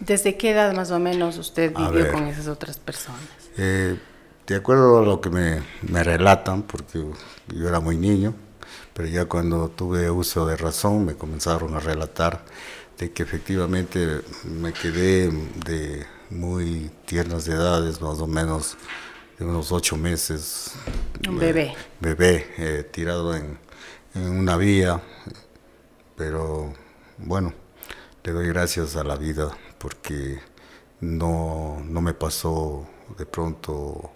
¿Desde qué edad más o menos usted vivió con esas otras personas? De acuerdo a lo que me relatan, porque yo era muy niño, pero ya cuando tuve uso de razón me comenzaron a relatar de que efectivamente me quedé de muy tiernas edades, más o menos de unos 8 meses. Un bebé. Tirado en una vía, pero bueno, le doy gracias a la vida porque no me pasó de pronto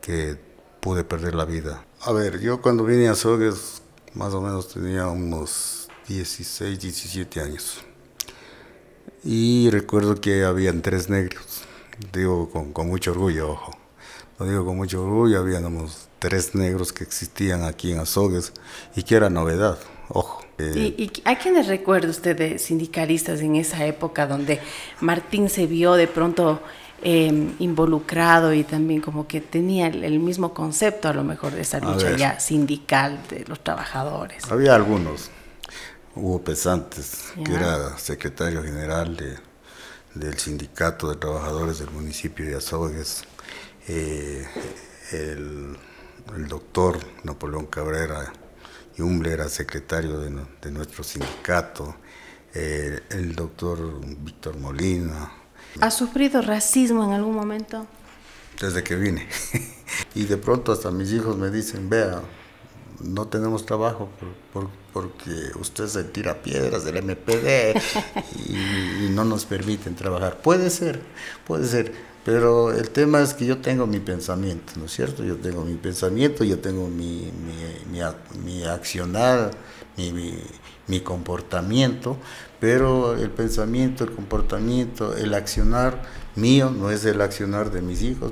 que pude perder la vida. A ver, yo cuando vine a Azogues más o menos tenía unos 16, 17 años. Y recuerdo que habían 3 negros, digo con mucho orgullo, ojo. Lo digo con mucho orgullo, habíamos 3 negros que existían aquí en Azogues y que era novedad, ojo. ¿Y a quiénes recuerda usted de sindicalistas en esa época donde Martín se vio de pronto involucrado y también como que tenía el mismo concepto a lo mejor de esa lucha ya sindical de los trabajadores? Había algunos. Hugo Pesantes, que era secretario general del Sindicato de Trabajadores del municipio de Azogues, el doctor Napoleón Cabrera Yumble era secretario de nuestro sindicato, el doctor Víctor Molina. ¿Ha sufrido racismo en algún momento? Desde que vine. Y de pronto hasta mis hijos me dicen, vea, no tenemos trabajo porque usted se tira piedras del MPD y no nos permiten trabajar. Puede ser, pero el tema es que yo tengo mi pensamiento, ¿no es cierto? Yo tengo mi pensamiento, yo tengo mi accionar, mi comportamiento, pero el pensamiento, el comportamiento, el accionar mío no es el accionar de mis hijos.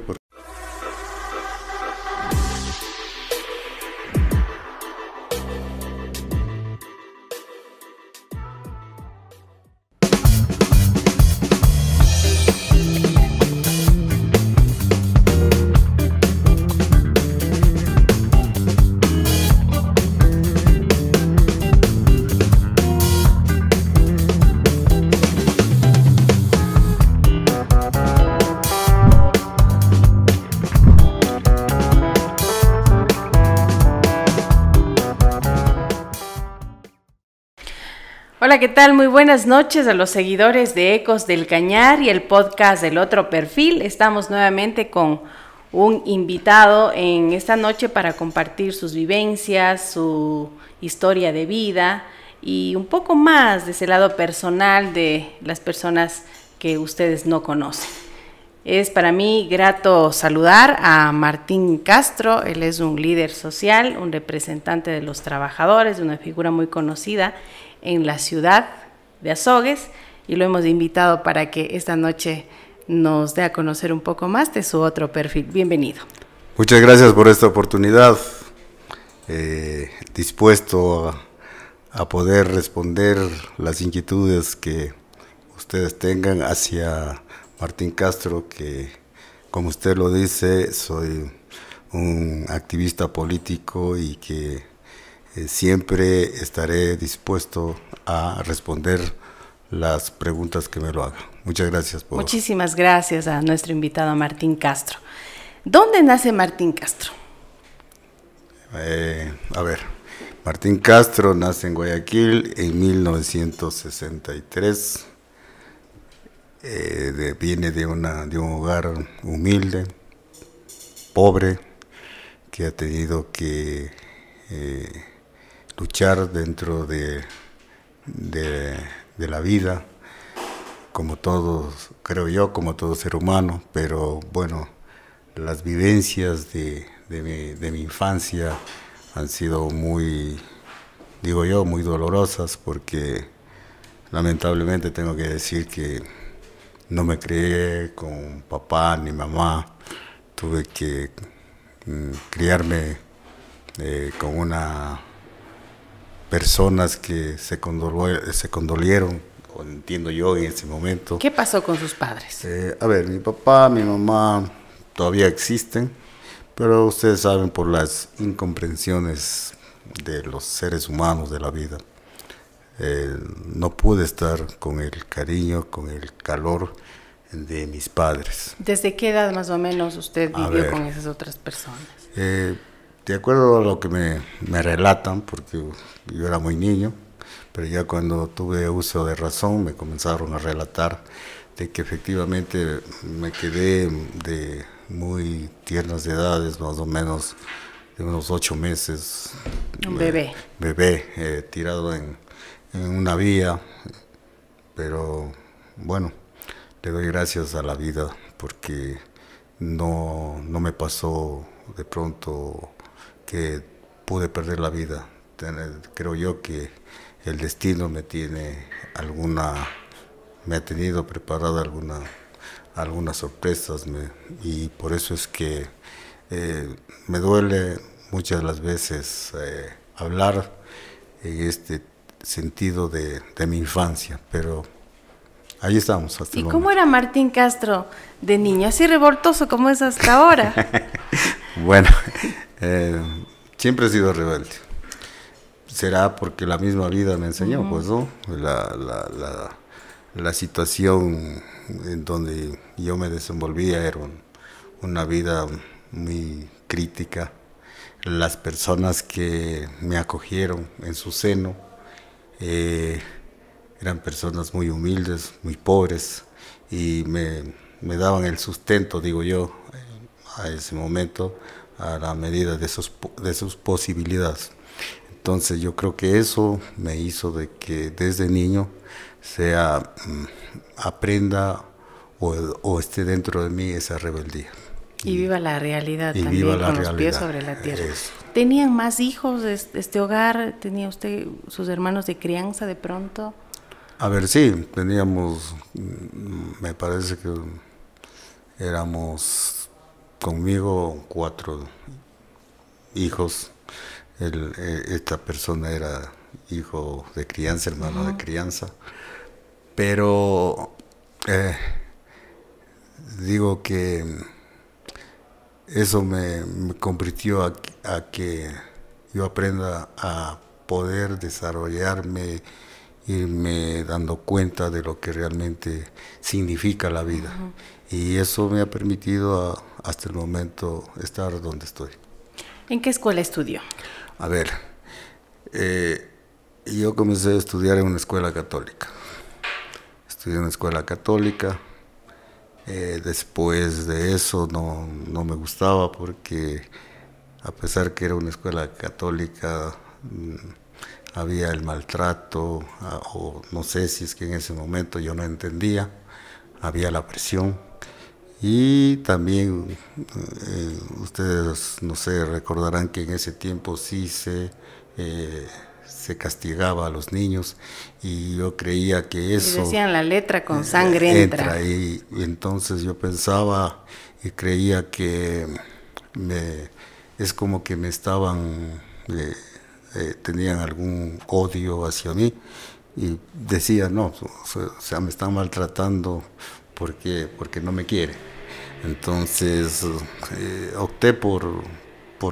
Hola, ¿qué tal? Muy buenas noches a los seguidores de Ecos del Cañar y el podcast del Otro Perfil. Estamos nuevamente con un invitado en esta noche para compartir sus vivencias, su historia de vida y un poco más de ese lado personal de las personas que ustedes no conocen. Es para mí grato saludar a Martín Castro. Él es un líder social, un representante de los trabajadores, una figura muy conocida en la ciudad de Azogues, y lo hemos invitado para que esta noche nos dé a conocer un poco más de su otro perfil. Bienvenido. Muchas gracias por esta oportunidad. Dispuesto a poder responder las inquietudes que ustedes tengan hacia Martín Castro, que como usted lo dice, soy un activista político y que siempre estaré dispuesto a responder las preguntas que me lo hagan. Muchas gracias. Muchísimas gracias a nuestro invitado Martín Castro. ¿Dónde nace Martín Castro? Martín Castro nace en Guayaquil en 1963. Viene de un hogar humilde, pobre, que ha tenido que luchar dentro de la vida, como todos, creo yo, como todo ser humano, pero bueno, las vivencias de mi infancia han sido muy, digo yo, muy dolorosas, porque lamentablemente tengo que decir que no me crié con papá ni mamá, tuve que criarme con personas que se condolieron, o entiendo yo en ese momento. ¿Qué pasó con sus padres? Mi papá, mi mamá todavía existen, pero ustedes saben, por las incomprensiones de los seres humanos de la vida, no pude estar con el cariño, con el calor de mis padres. ¿Desde qué edad más o menos usted A vivió ver, con esas otras personas? De acuerdo a lo que me relatan, porque yo era muy niño, pero ya cuando tuve uso de razón me comenzaron a relatar de que efectivamente me quedé de muy tiernas edades, más o menos de unos 8 meses. Un bebé. Tirado en una vía, pero bueno, le doy gracias a la vida porque no me pasó de pronto que pude perder la vida. Creo yo que el destino me ha tenido preparada algunas sorpresas, y por eso es que me duele muchas de las veces hablar en este sentido de mi infancia, pero ahí estamos hasta el ¿Y momento. cómo era Martín Castro de niño? ¿Así revoltoso como es hasta ahora? Bueno, siempre he sido rebelde. Será porque la misma vida me enseñó, pues, ¿no? La situación en donde yo me desenvolvía era una vida muy crítica. Las personas que me acogieron en su seno eran personas muy humildes, muy pobres, y me daban el sustento, digo yo, a ese momento, a la medida de sus posibilidades. Entonces yo creo que eso me hizo de que desde niño aprenda o esté dentro de mí esa rebeldía. Y viva la realidad y también, viva la con los pies realidad. sobre la tierra. Eso. ¿Tenían más hijos de este hogar? ¿Tenía usted sus hermanos de crianza de pronto? A ver, sí, teníamos, me parece que éramos conmigo 4 hijos. Esta persona era hijo de crianza, hermano de crianza, pero digo que eso me convirtió a que yo aprenda a poder desarrollarme, irme dando cuenta de lo que realmente significa la vida. Y eso me ha permitido hasta el momento estar donde estoy. ¿En qué escuela estudió? A ver, yo comencé a estudiar en una escuela católica. Estudié en una escuela católica. Después de eso no me gustaba porque a pesar que era una escuela católica, había el maltrato, o no sé si es que en ese momento yo no entendía, había la presión. Y también ustedes, no sé, recordarán que en ese tiempo sí se castigaba a los niños, y yo creía que eso... Y decían la letra con sangre entra. Y entonces yo pensaba y creía que es como que me estaban... tenían algún odio hacia mí, y decía, no, o sea, me están maltratando porque no me quiere. Entonces opté por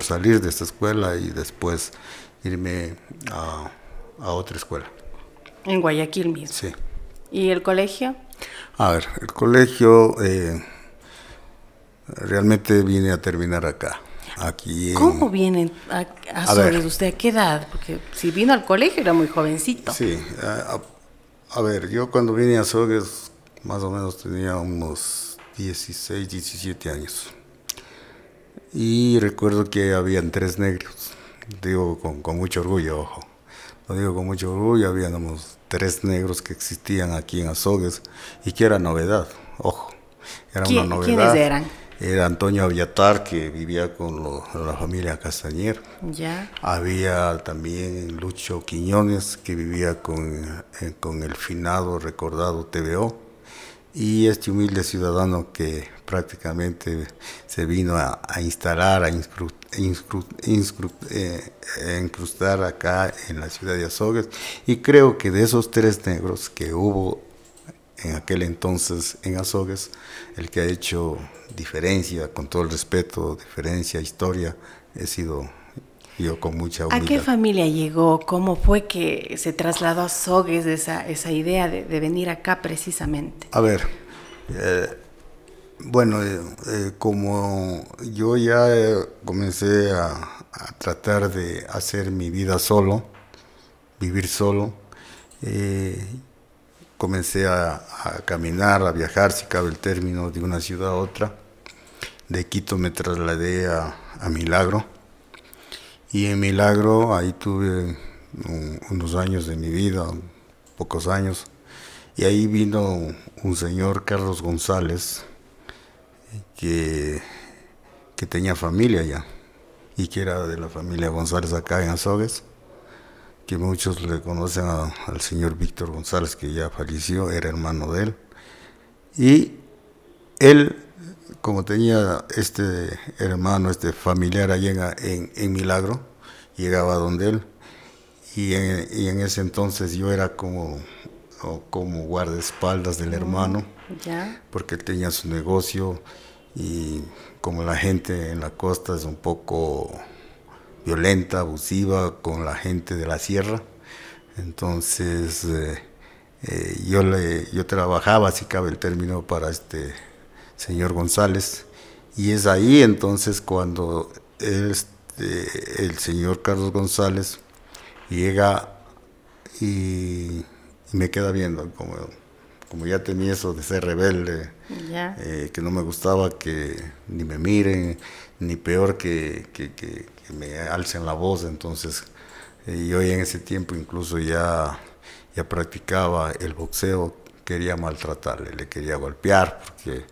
salir de esta escuela y después irme a otra escuela. En Guayaquil mismo. Sí. ¿Y el colegio? A ver, el colegio realmente vine a terminar acá. ¿Cómo vienen a Azogues usted? ¿A qué edad? Porque si vino al colegio era muy jovencito. Sí, a ver, yo cuando vine a Azogues más o menos tenía unos 16, 17 años. Y recuerdo que habían 3 negros, digo con mucho orgullo, ojo. Lo digo con mucho orgullo, habíamos 3 negros que existían aquí en Azogues y que era novedad, ojo. Era una novedad. ¿Quiénes eran? Era Antonio Aviatar, que vivía con la familia Castañer. Ya. Había también Lucho Quiñones, que vivía con el finado recordado TVO. Y este humilde ciudadano que prácticamente se vino a instalar, a incrustar acá en la ciudad de Azogues. Y creo que de esos 3 negros que hubo en aquel entonces en Azogues, el que ha hecho diferencia, con todo el respeto, diferencia, historia, he sido yo, con mucha humildad. ¿A qué familia llegó? ¿Cómo fue que se trasladó a Azogues esa idea de venir acá precisamente? A ver, Eh, bueno, como yo ya comencé a tratar de hacer mi vida solo, vivir solo, eh, comencé a caminar, a viajar, si cabe el término, de una ciudad a otra. De Quito me trasladé a Milagro, y en Milagro ahí tuve unos años de mi vida, pocos años, y ahí vino un señor, Carlos González, que, que tenía familia ya, y que era de la familia González acá en Azogues, que muchos le conocen al señor Víctor González, que ya falleció, era hermano de él. Y él, como tenía este hermano, este familiar allá en Milagro, llegaba donde él, y en ese entonces yo era como guardaespaldas del hermano, Ya. porque él tenía su negocio, y como la gente en la costa es un poco violenta, abusiva con la gente de la sierra, entonces yo trabajaba, si cabe el término, para este señor González, y es ahí entonces cuando el señor Carlos González llega y me queda viendo, como ya tenía eso de ser rebelde, Ya. que no me gustaba que ni me miren, ni peor que me alcen la voz. Entonces yo ya en ese tiempo incluso ya practicaba el boxeo, quería maltratarle, le quería golpear, porque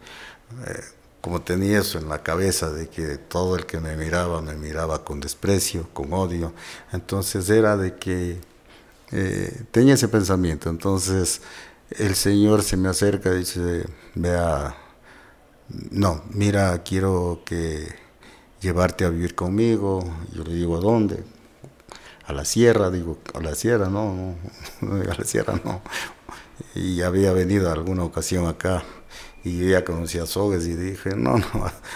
como tenía eso en la cabeza de que todo el que me miraba con desprecio, con odio, entonces era de que tenía ese pensamiento. Entonces el Señor se me acerca y dice, vea, no, mira, quiero llevarte a vivir conmigo. Yo le digo, ¿a dónde? A la sierra. Digo, a la sierra, no, a la sierra no. Y había venido alguna ocasión acá, y yo ya conocía Azogues, y dije, no,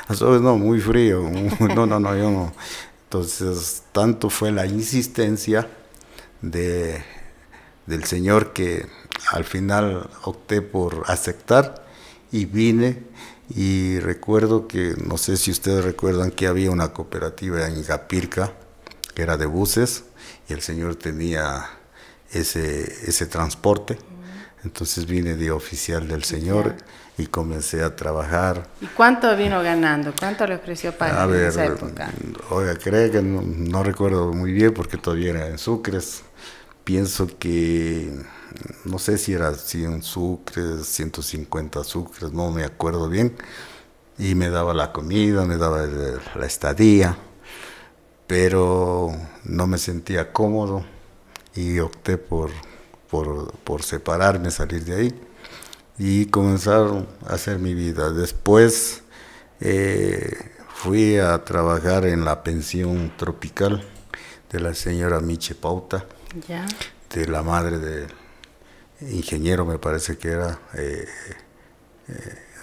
Azogues no, muy frío, no, yo no. Entonces, tanto fue la insistencia de, del Señor, que al final opté por aceptar y vine. Y recuerdo que, no sé si ustedes recuerdan, que había una cooperativa en Igapirca, que era de buses, y el Señor tenía ese transporte. Entonces vine de oficial del Señor y comencé a trabajar. ¿Y cuánto vino ganando? ¿Cuánto le ofreció para en esa época? Oiga, creo que no recuerdo muy bien, porque todavía era en sucres. Pienso que, no sé si era 100 sucres, 150 sucres, no me acuerdo bien. Y me daba la comida, me daba la estadía, pero no me sentía cómodo, y opté por separarme, salir de ahí y comenzar a hacer mi vida. Después fui a trabajar en la pensión tropical de la señora Miche Pauta, Ya. de la madre del ingeniero, me parece que era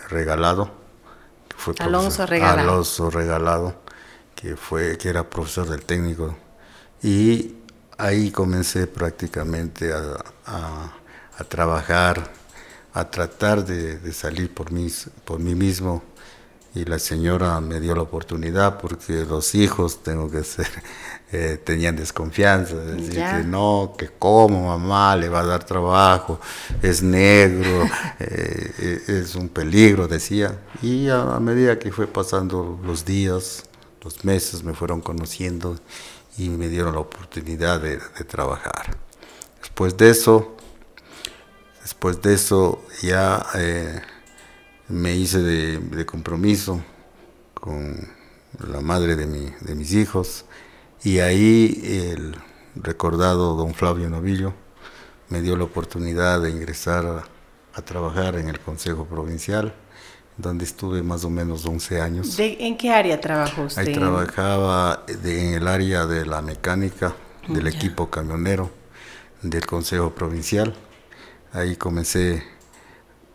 Regalado, que fue Alonso profesor, Regalado. Alonso Regalado, que era profesor del técnico. Y ahí comencé prácticamente a trabajar, a tratar de salir por mí mismo, y la señora me dio la oportunidad, porque los hijos, tengo que ser, tenían desconfianza, de decir Ya. que no, que cómo mamá le va a dar trabajo, es negro, es un peligro, decía. Y a medida que fue pasando los días, los meses, me fueron conociendo y me dieron la oportunidad de trabajar. Después de eso ya me hice de compromiso con la madre de mis hijos, y ahí el recordado don Flavio Novillo me dio la oportunidad de ingresar a trabajar en el Consejo Provincial, donde estuve más o menos 11 años. ¿En qué área trabajó usted? Ahí trabajaba en el área de la mecánica del equipo camionero del Consejo Provincial. Ahí comencé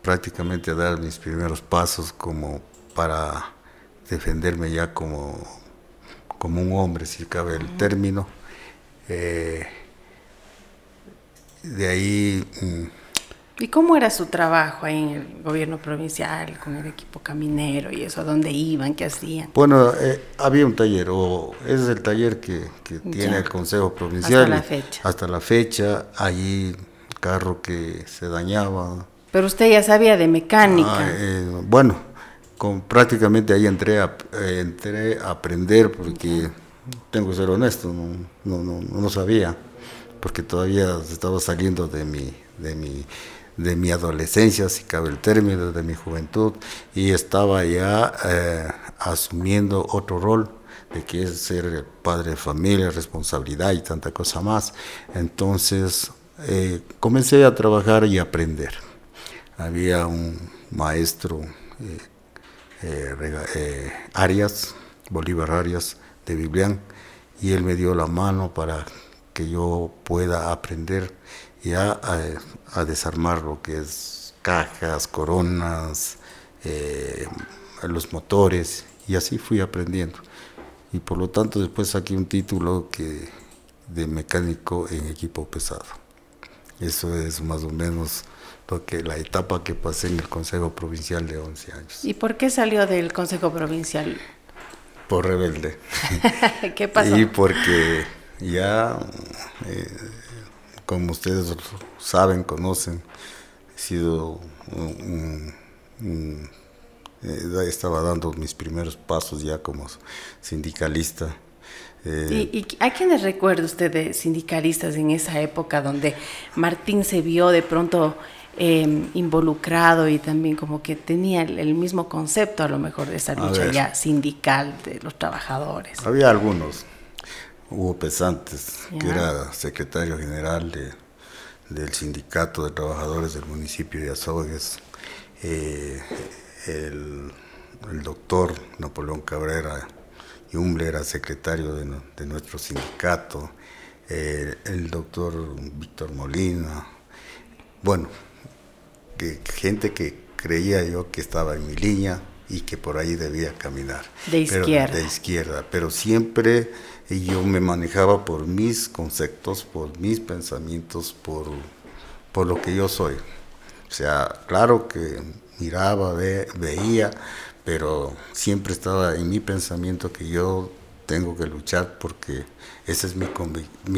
prácticamente a dar mis primeros pasos como para defenderme ya como un hombre, si cabe el término. De ahí ¿Y cómo era su trabajo ahí en el gobierno provincial, con el equipo caminero y eso? ¿A dónde iban? ¿Qué hacían? Bueno, había un taller, o ese es el taller que tiene el Consejo Provincial. Hasta la fecha. Hasta la fecha, allí carro que se dañaba. Pero usted ya sabía de mecánica. Bueno, prácticamente ahí entré a aprender porque tengo que ser honesto, no sabía, porque todavía estaba saliendo de mi adolescencia, si cabe el término, de mi juventud, y estaba ya asumiendo otro rol, de que es ser el padre de familia, responsabilidad y tanta cosa más. Entonces comencé a trabajar y aprender. Había un maestro, Arias, Bolívar Arias, de Biblián, y él me dio la mano para que yo pueda aprender ya a desarmar lo que es cajas, coronas, los motores, y así fui aprendiendo. Y por lo tanto después saqué un título de mecánico en equipo pesado. Eso es más o menos la etapa que pasé en el Consejo Provincial de 11 años. ¿Y por qué salió del Consejo Provincial? Por rebelde. ¿Qué pasó? Y porque ya, como ustedes saben, conocen, he sido estaba dando mis primeros pasos ya como sindicalista. ¿Y a quiénes recuerda usted de sindicalistas en esa época donde Martín se vio de pronto involucrado y también como que tenía el mismo concepto a lo mejor de esa lucha ya sindical de los trabajadores? Había algunos. Hugo Pesantes, que era secretario general del Sindicato de Trabajadores del municipio de Azogues, el doctor Napoleón Cabrera Yumble era secretario de nuestro sindicato, el doctor Víctor Molina, bueno, gente que creía yo que estaba en mi línea y que por ahí debía caminar. De izquierda. De izquierda, pero siempre yo me manejaba por mis conceptos, por mis pensamientos, por lo que yo soy. O sea, claro que miraba, veía, pero siempre estaba en mi pensamiento que yo tengo que luchar porque esa es mi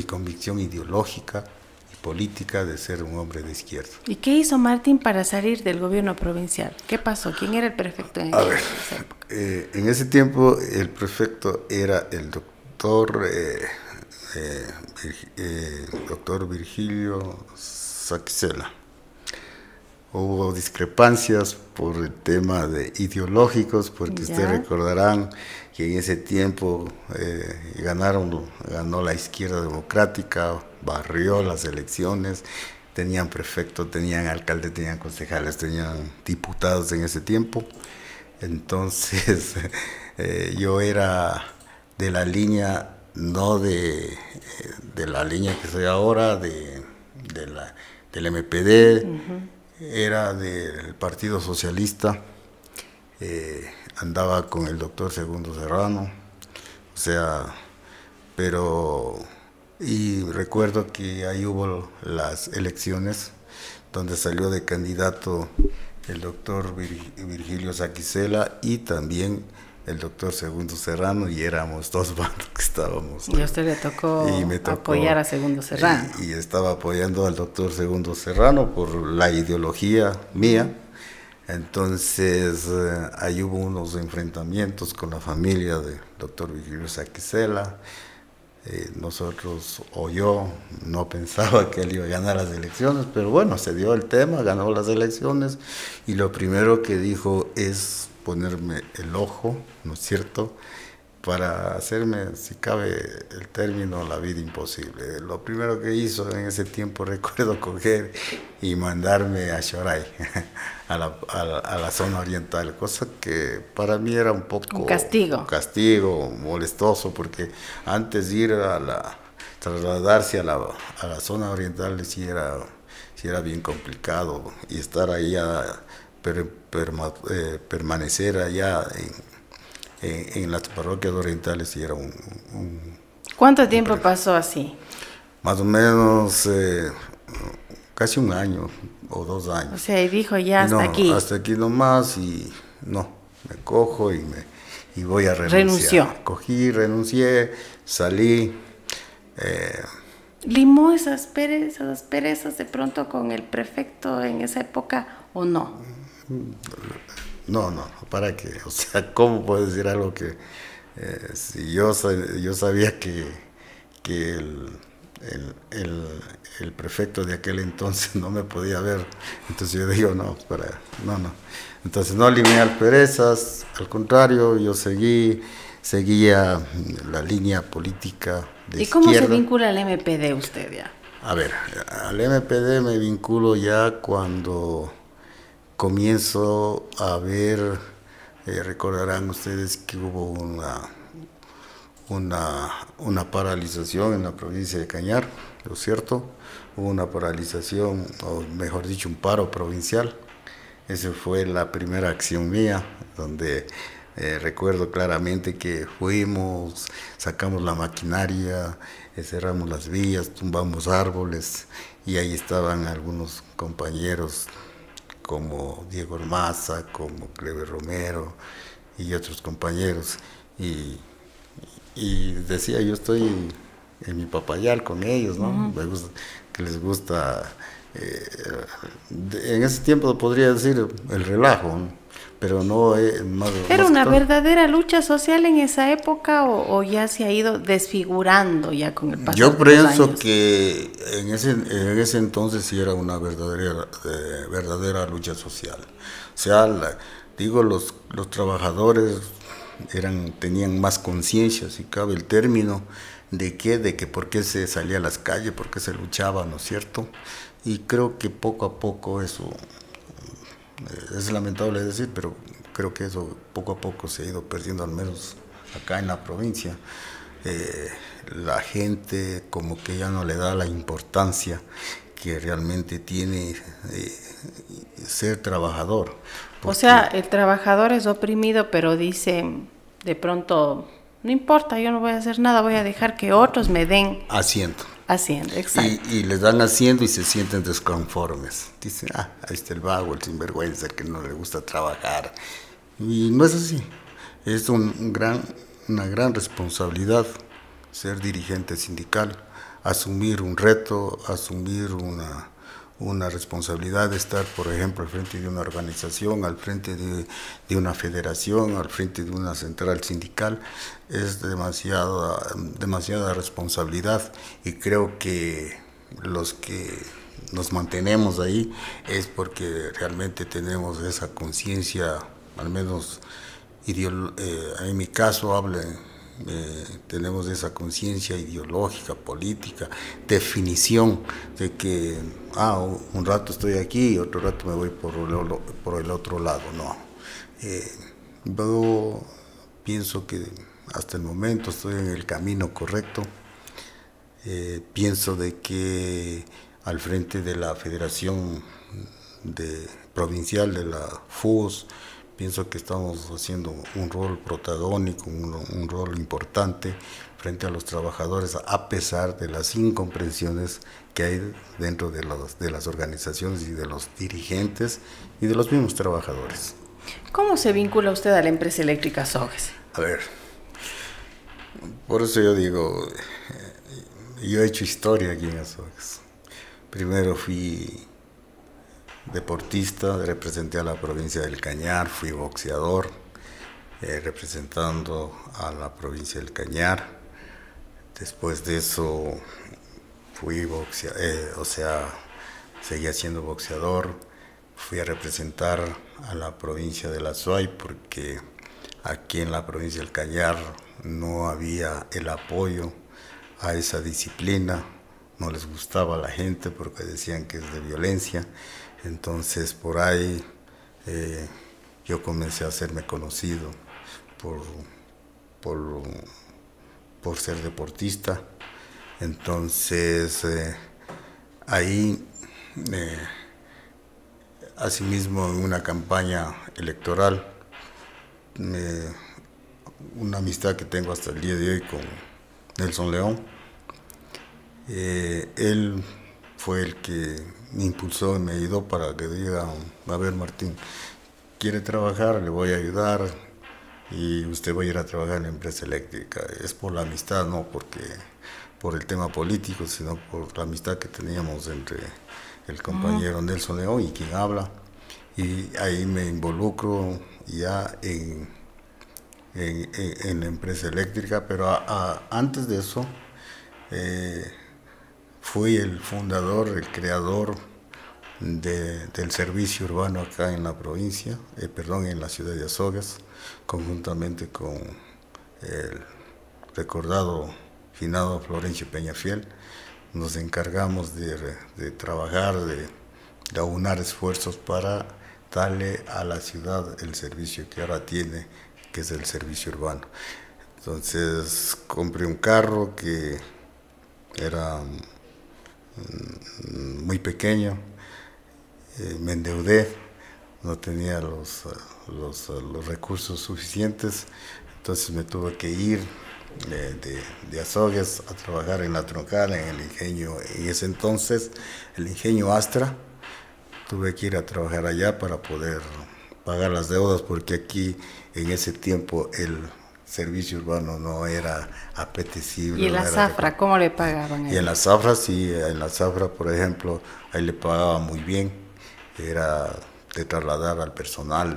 convicción ideológica y política de ser un hombre de izquierda. ¿Y qué hizo Martín para salir del gobierno provincial? ¿Qué pasó? ¿Quién era el prefecto en esa época? En ese tiempo el prefecto era el doctor Virgilio Saquicela. Hubo discrepancias por el tema de ideológicos, porque ustedes recordarán que en ese tiempo ganó la izquierda democrática, barrió las elecciones, tenían prefecto, tenían alcalde, tenían concejales, tenían diputados en ese tiempo. Entonces yo era de la línea, no de la línea que soy ahora, del MPD, era del Partido Socialista, andaba con el doctor Segundo Serrano, o sea, y recuerdo que ahí hubo las elecciones donde salió de candidato el doctor Virgilio Saquicela y también el doctor Segundo Serrano, y éramos dos bandos que estábamos. Y a usted le tocó apoyar a Segundo Serrano. Y estaba apoyando al doctor Segundo Serrano por la ideología mía. Entonces ahí hubo unos enfrentamientos con la familia del doctor Virgilio Saquicela. Nosotros, o yo, no pensaba que él iba a ganar las elecciones, pero bueno, se dio el tema, ganó las elecciones, y lo primero que dijo es ponerme el ojo, ¿no es cierto?, para hacerme, si cabe el término, la vida imposible. Lo primero que hizo en ese tiempo, recuerdo, coger y mandarme a Xoray, a la zona oriental, cosa que para mí era un poco... Un castigo. Un castigo, molestoso, porque antes de ir trasladarse a la zona oriental sí era bien complicado, y estar ahí permanecer allá en las parroquias orientales y era ¿Cuánto tiempo pasó así? Más o menos casi un año, o 2 años. O sea, y dijo ya hasta no, aquí. Hasta aquí nomás y no, me cojo y voy a renunciar. Renunció. Cogí, renuncié, salí. ¿Limó esas perezas de pronto con el prefecto en esa época o no? No, ¿para qué? O sea, ¿cómo puedo decir algo que si yo sabía que el prefecto de aquel entonces no me podía ver? Entonces yo digo, no. Entonces no limé al perezas, al contrario, yo seguía la línea política de ¿Y cómo se izquierda. vincula al MPD usted ya? A ver, al MPD me vinculo ya cuando comienzo a ver, recordarán ustedes que hubo una paralización en la provincia de Cañar, ¿no es cierto? Hubo una paralización, o mejor dicho, un paro provincial. Esa fue la primera acción mía, donde recuerdo claramente que fuimos, sacamos la maquinaria, cerramos las vías, tumbamos árboles, y ahí estaban algunos compañeros como Diego Ormaza, como Cleber Romero y otros compañeros. Y decía, yo estoy en mi papayal con ellos, ¿no? Me gusta, que les gusta, en ese tiempo podría decir el relajo, ¿no? Pero no más. ¿Era una verdadera lucha social en esa época o ya se ha ido desfigurando ya con el paso de los años? Yo pienso que en ese entonces sí era una verdadera lucha social. O sea, los trabajadores tenían más conciencia, si cabe el término, de que por qué se salía a las calles, por qué se luchaba, ¿no es cierto? Y creo que poco a poco eso, es lamentable decir, pero creo que eso poco a poco se ha ido perdiendo, al menos acá en la provincia. La gente como que ya no le da la importancia que realmente tiene ser trabajador. O sea, el trabajador es oprimido, pero dice de pronto, no importa, yo no voy a hacer nada, voy a dejar que otros me den haciendo, exacto. y les dan haciendo y se sienten desconformes. Dicen, ahí está el vago, el sinvergüenza, que no le gusta trabajar. Y no es así. Es una gran responsabilidad ser dirigente sindical, asumir un reto, asumir una responsabilidad de estar, por ejemplo, al frente de una organización, al frente de una federación, al frente de una central sindical. Es demasiada responsabilidad, y creo que los que nos mantenemos ahí es porque realmente tenemos esa conciencia, al menos en mi caso tenemos esa conciencia ideológica, política, definición de que un rato estoy aquí y otro rato me voy por el otro lado. No, yo pienso que hasta el momento estoy en el camino correcto. Pienso de que al frente de la Federación Provincial de la FUOS, pienso que estamos haciendo un rol protagónico, un rol importante frente a los trabajadores, a pesar de las incomprensiones que hay dentro de las organizaciones y de los dirigentes y de los mismos trabajadores. ¿Cómo se vincula usted a la empresa eléctrica Soges? A ver, por eso yo digo, yo he hecho historia aquí en Azogues. Primero fui deportista, representé a la provincia del Cañar, fui boxeador, representando a la provincia del Cañar. Después de eso seguí siendo boxeador, fui a representar a la provincia de la Azuay, porque aquí en la provincia del Cañar no había el apoyo a esa disciplina, no les gustaba a la gente porque decían que es de violencia. Entonces por ahí yo comencé a hacerme conocido por ser deportista. Entonces ahí, asimismo, en una campaña electoral, una amistad que tengo hasta el día de hoy con Nelson León, él fue el que me impulsó y me ayudó para que diga, a ver Martín, quiere trabajar, le voy a ayudar y usted va a ir a trabajar en la empresa eléctrica. Es por la amistad, no porque por el tema político, sino por la amistad que teníamos entre el compañero Nelson León y quien habla. Y ahí me involucro ya en la empresa eléctrica, pero antes de eso fui el fundador, el creador del servicio urbano acá en la provincia, en la ciudad de Azogues, conjuntamente con el recordado finado Florencio Peñafiel. Nos encargamos de trabajar, de aunar esfuerzos para darle a la ciudad el servicio que ahora tiene, que es el servicio urbano. Entonces compré un carro que era muy pequeño, me endeudé, no tenía los recursos suficientes, entonces me tuve que ir de Azogues a trabajar en la troncal, en el ingenio, en ese entonces el ingenio Astra. Tuve que ir a trabajar allá para poder pagar las deudas, porque aquí en ese tiempo el servicio urbano no era apetecible. ¿Y en la zafra cómo le pagaban? Y en la zafra, sí, en la zafra, por ejemplo, ahí le pagaban muy bien. Era de trasladar al personal,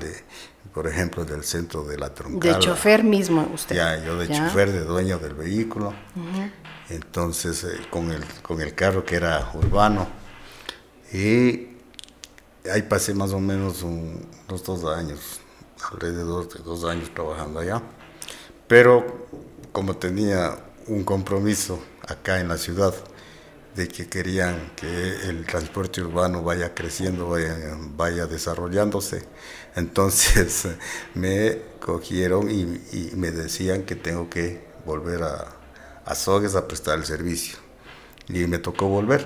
por ejemplo, del centro de la troncal. ¿De chofer mismo usted? Ya, yo de chofer, de dueño del vehículo. Entonces, con el carro que era urbano. Y ahí pasé más o menos unos 2 años, alrededor de 2 años trabajando allá. Pero como tenía un compromiso acá en la ciudad de que querían que el transporte urbano vaya creciendo, vaya desarrollándose, entonces me cogieron y me decían que tengo que volver a Azogues a prestar el servicio. Y me tocó volver,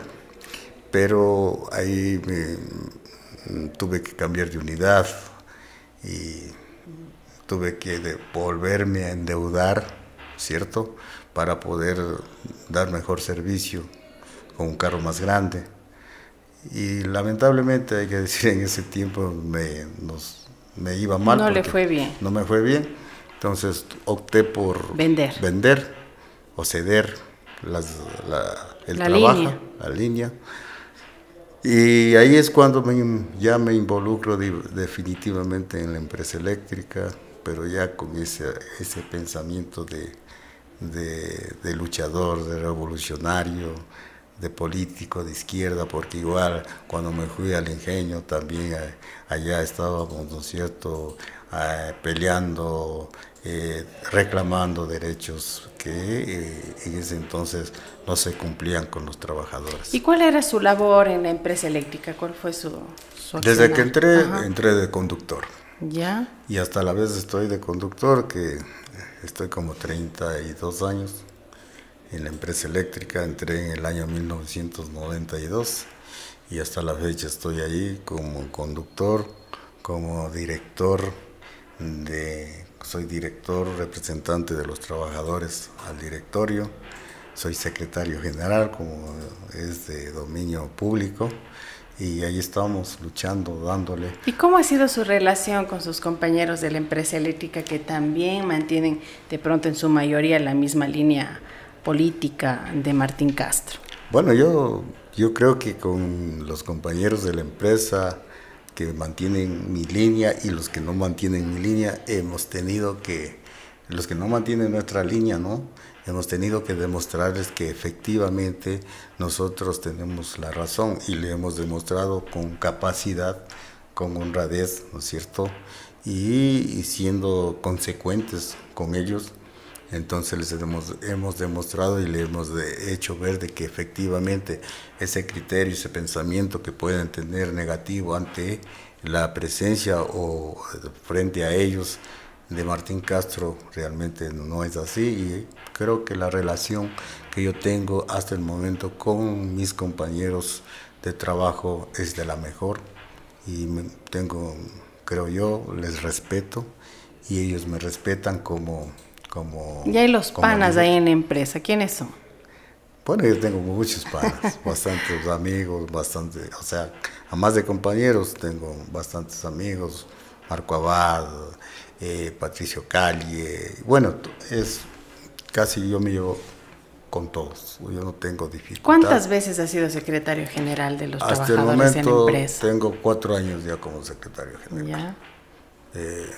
pero ahí tuve que cambiar de unidad y tuve que volverme a endeudar, ¿cierto?, para poder dar mejor servicio con un carro más grande. Y lamentablemente, hay que decir, en ese tiempo me iba mal. No le fue bien. No me fue bien. Entonces opté por vender o ceder el trabajo, la línea. Y ahí es cuando ya me involucro definitivamente en la empresa eléctrica, pero ya con ese pensamiento de luchador, de revolucionario, de político de izquierda, porque igual cuando me fui al ingenio también allá estábamos, ¿no es cierto?, peleando, reclamando derechos que en ese entonces no se cumplían con los trabajadores. ¿Y cuál era su labor en la empresa eléctrica? ¿Cuál fue su Desde que entré de conductor. ¿Ya? Y hasta la vez estoy de conductor, que estoy como 32 años en la empresa eléctrica. Entré en el año 1992 y hasta la fecha estoy ahí como conductor, como director soy director representante de los trabajadores al directorio, soy secretario general, como es de dominio público, y ahí estamos luchando, dándole. ¿Y cómo ha sido su relación con sus compañeros de la empresa eléctrica, que también mantienen de pronto en su mayoría la misma línea política de Martín Castro? Bueno, yo creo que con los compañeros de la empresa que mantienen mi línea y los que no mantienen mi línea, los que no mantienen nuestra línea, ¿no?, hemos tenido que demostrarles que efectivamente nosotros tenemos la razón, y le hemos demostrado con capacidad, con honradez, ¿no es cierto?, y siendo consecuentes con ellos. Entonces les hemos demostrado y le hemos hecho ver de que efectivamente ese criterio, ese pensamiento que pueden tener negativo ante la presencia o frente a ellos de Martín Castro, realmente no es así. Y creo que la relación que yo tengo hasta el momento con mis compañeros de trabajo es de la mejor, y creo yo, les respeto y ellos me respetan como ¿Y hay los panas ahí en la empresa? ¿Quiénes son? Bueno, yo tengo muchos panas, bastantes amigos, o sea, a más de compañeros, tengo bastantes amigos, Marco Abad, Patricio Calle, bueno, es casi yo me llevo con todos, yo no tengo dificultad. ¿Cuántas veces ha sido secretario general de los Hasta el trabajadores en la momento empresa? tengo 4 años ya como secretario general. ¿Ya?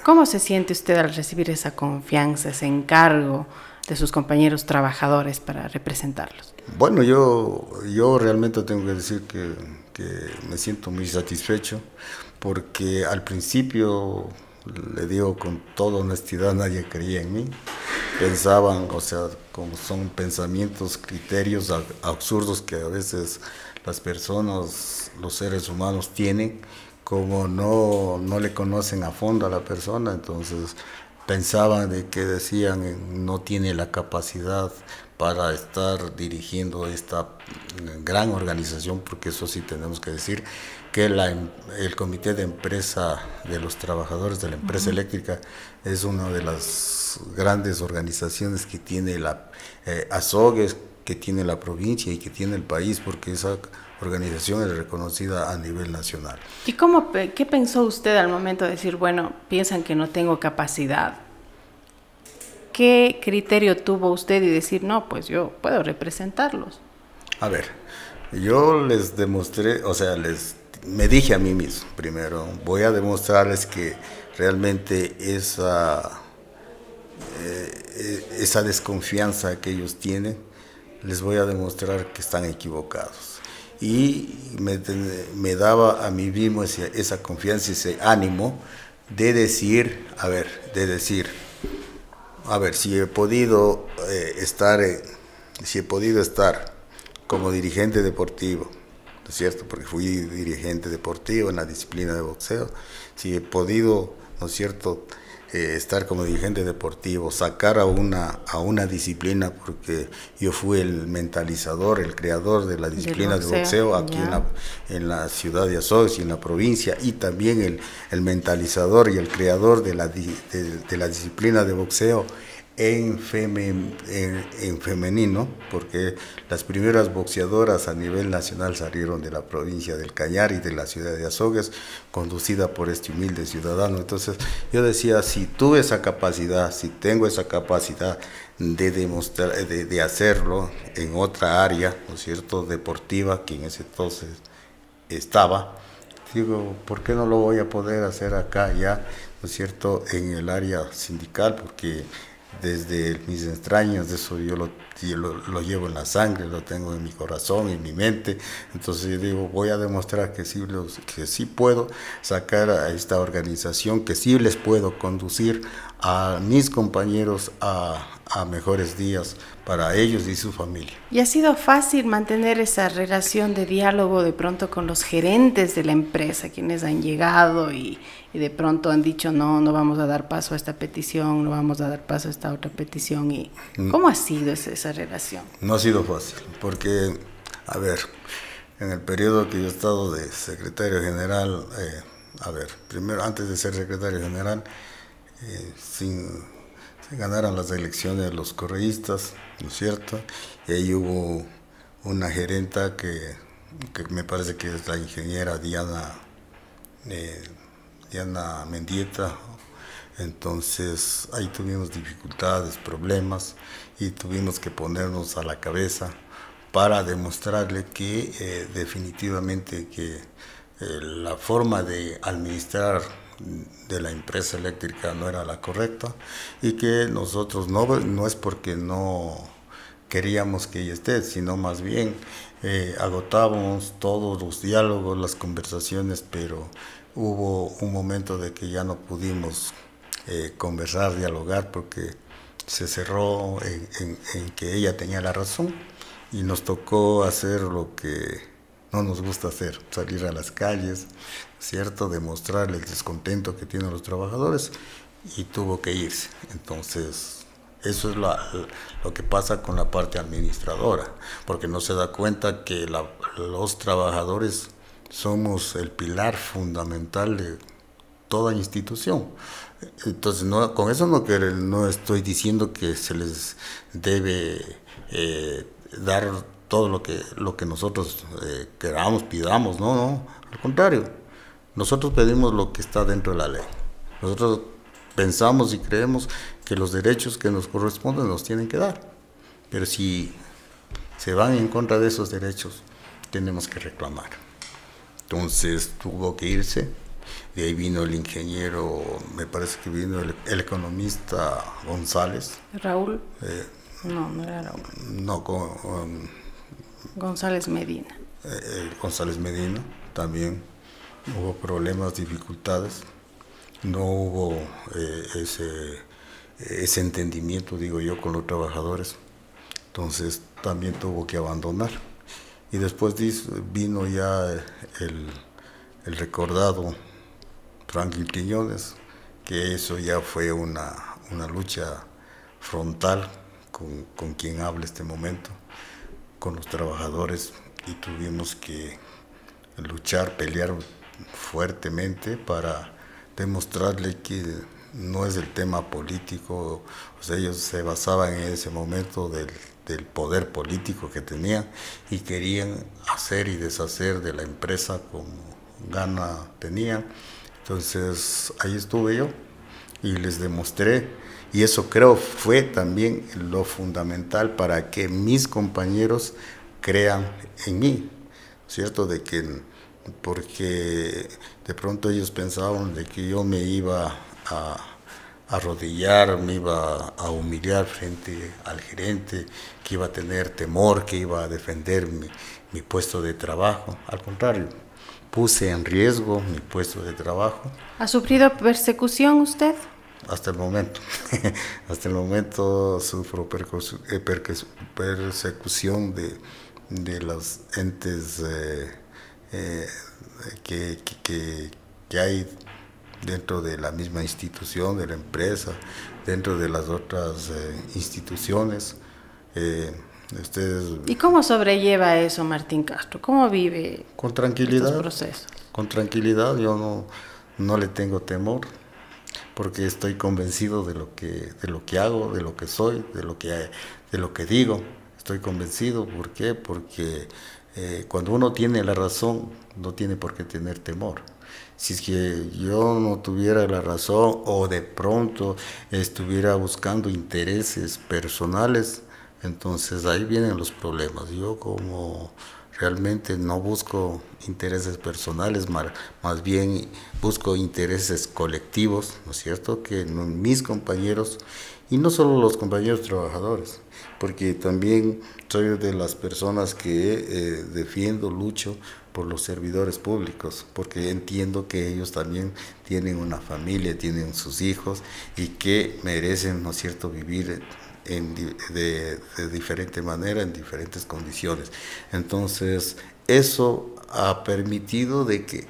¿Cómo se siente usted al recibir esa confianza, ese encargo de sus compañeros trabajadores para representarlos? Bueno, yo realmente tengo que decir que me siento muy satisfecho porque al principio, le digo con toda honestidad, nadie creía en mí. Pensaban, o sea, como son pensamientos, criterios absurdos que a veces las personas, los seres humanos tienen, como no le conocen a fondo a la persona, entonces pensaban de que decían no tiene la capacidad para estar dirigiendo esta gran organización, porque eso sí tenemos que decir que el comité de empresa de los trabajadores de la empresa eléctrica es una de las grandes organizaciones que tiene la Azogues, que tiene la provincia y que tiene el país, porque esa organización es reconocida a nivel nacional. ¿Y qué pensó usted al momento de decir, bueno, piensan que no tengo capacidad? ¿Qué criterio tuvo usted y decir, no, pues yo puedo representarlos? A ver, yo les demostré, o sea, me dije a mí mismo, primero, voy a demostrarles que realmente esa desconfianza que ellos tienen, les voy a demostrar que están equivocados. Y me daba a mí mismo esa confianza, ese ánimo de decir, si he podido estar como dirigente deportivo, ¿no es cierto? Porque fui dirigente deportivo en la disciplina de boxeo. Si he podido, ¿no es cierto?, estar como dirigente deportivo, sacar a una disciplina, porque yo fui el mentalizador, el creador de la disciplina de boxeo aquí en la ciudad de Azogues y en la provincia, y también el mentalizador y el creador de la disciplina de boxeo en femenino, porque las primeras boxeadoras a nivel nacional salieron de la provincia del Cañar y de la ciudad de Azogues, conducida por este humilde ciudadano. Entonces yo decía, si tuve esa capacidad, si tengo esa capacidad de demostrar, de hacerlo en otra área, ¿no es cierto?, deportiva, que en ese entonces estaba, digo, ¿por qué no lo voy a poder hacer acá ya, ¿no es cierto?, en el área sindical? Porque desde mis entrañas, de eso yo lo llevo en la sangre, lo tengo en mi corazón, en mi mente. Entonces yo digo, voy a demostrar que sí puedo sacar a esta organización, que sí les puedo conducir a mis compañeros a mejores días para ellos y su familia. ¿Y ha sido fácil mantener esa relación de diálogo de pronto con los gerentes de la empresa, quienes han llegado y de pronto han dicho no vamos a dar paso a esta petición, no vamos a dar paso a esta otra petición? ¿Y cómo ha sido esa relación? No ha sido fácil, porque, a ver, en el periodo que yo he estado de secretario general, primero, antes de ser secretario general, se ganaron las elecciones los correístas, ¿no es cierto? Y ahí hubo una gerenta que me parece que es la ingeniera Diana Mendieta. Entonces ahí tuvimos dificultades, problemas, y tuvimos que ponernos a la cabeza para demostrarle que definitivamente que la forma de administrar de la empresa eléctrica no era la correcta, y que nosotros no es porque no queríamos que ella esté, sino más bien agotábamos todos los diálogos, las conversaciones, pero hubo un momento de que ya no pudimos conversar, dialogar, porque se cerró en que ella tenía la razón, y nos tocó hacer lo que no nos gusta hacer, salir a las calles, ¿cierto?, demostrar el descontento que tienen los trabajadores, y tuvo que irse. Entonces eso es lo que pasa con la parte administradora, porque no se da cuenta que los trabajadores somos el pilar fundamental de toda institución. Entonces con eso no estoy diciendo que se les debe dar todo lo que nosotros queramos, pidamos, no, al contrario, nosotros pedimos lo que está dentro de la ley. Nosotros pensamos y creemos que los derechos que nos corresponden nos tienen que dar, pero si se van en contra de esos derechos, tenemos que reclamar. Entonces tuvo que irse, de ahí vino el ingeniero, me parece que vino el economista González. ¿Raúl? No era Raúl. No, González Medina. González Medina, también hubo problemas, dificultades, no hubo ese entendimiento, digo yo, con los trabajadores, entonces también tuvo que abandonar. Y después vino ya el recordado Franklin Quiñones, que eso ya fue una lucha frontal con quien habla este momento, con los trabajadores, y tuvimos que luchar, pelear fuertemente para demostrarle que no es el tema político. O sea, ellos se basaban en ese momento del poder político que tenían y querían hacer y deshacer de la empresa como gana tenían. Entonces ahí estuve yo y les demostré, y eso creo fue también lo fundamental para que mis compañeros crean en mí, ¿cierto? Porque de pronto ellos pensaban de que yo me iba a arrodillar, me iba a humillar frente al gerente, que iba a tener temor, que iba a defender mi puesto de trabajo. Al contrario, puse en riesgo mi puesto de trabajo. ¿Ha sufrido persecución usted? Hasta el momento. Hasta el momento sufro persecución de los entes que hay dentro de la misma institución, de la empresa, dentro de las otras instituciones. ¿Y cómo sobrelleva eso Martín Castro? ¿Cómo vive con tranquilidad, estos procesos? Con tranquilidad, yo no le tengo temor, porque estoy convencido de lo que hago, de lo que soy, de lo que digo. Estoy convencido, ¿por qué? Porque cuando uno tiene la razón, no tiene por qué tener temor. Si es que yo no tuviera la razón o de pronto estuviera buscando intereses personales, entonces ahí vienen los problemas. Yo como realmente no busco intereses personales, más bien busco intereses colectivos, ¿no es cierto? Que mis compañeros, y no solo los compañeros trabajadores, porque también soy de las personas que defiendo, lucho por los servidores públicos, porque entiendo que ellos también tienen una familia, tienen sus hijos y que merecen, ¿no es cierto?, vivir de diferente manera, en diferentes condiciones. Entonces, eso ha permitido de que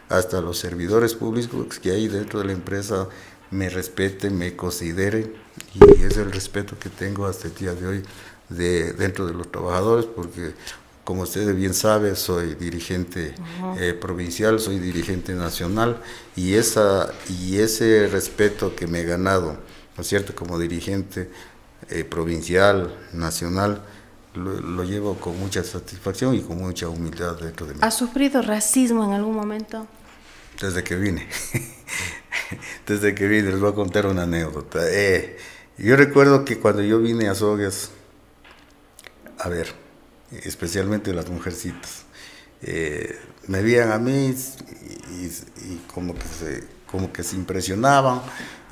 hasta los servidores públicos que hay dentro de la empresa me respeten, me consideren, y es el respeto que tengo hasta el día de hoy dentro de los trabajadores, porque como usted bien sabe, soy dirigente provincial, soy dirigente nacional, y ese respeto que me he ganado, ¿no es cierto?, como dirigente provincial, nacional, lo llevo con mucha satisfacción y con mucha humildad dentro de mí. ¿Ha sufrido racismo en algún momento? Desde que vine. Desde que vine, les voy a contar una anécdota. Yo recuerdo que cuando yo vine a Azogues, a ver, especialmente las mujercitas, me veían a mí y como que se impresionaban,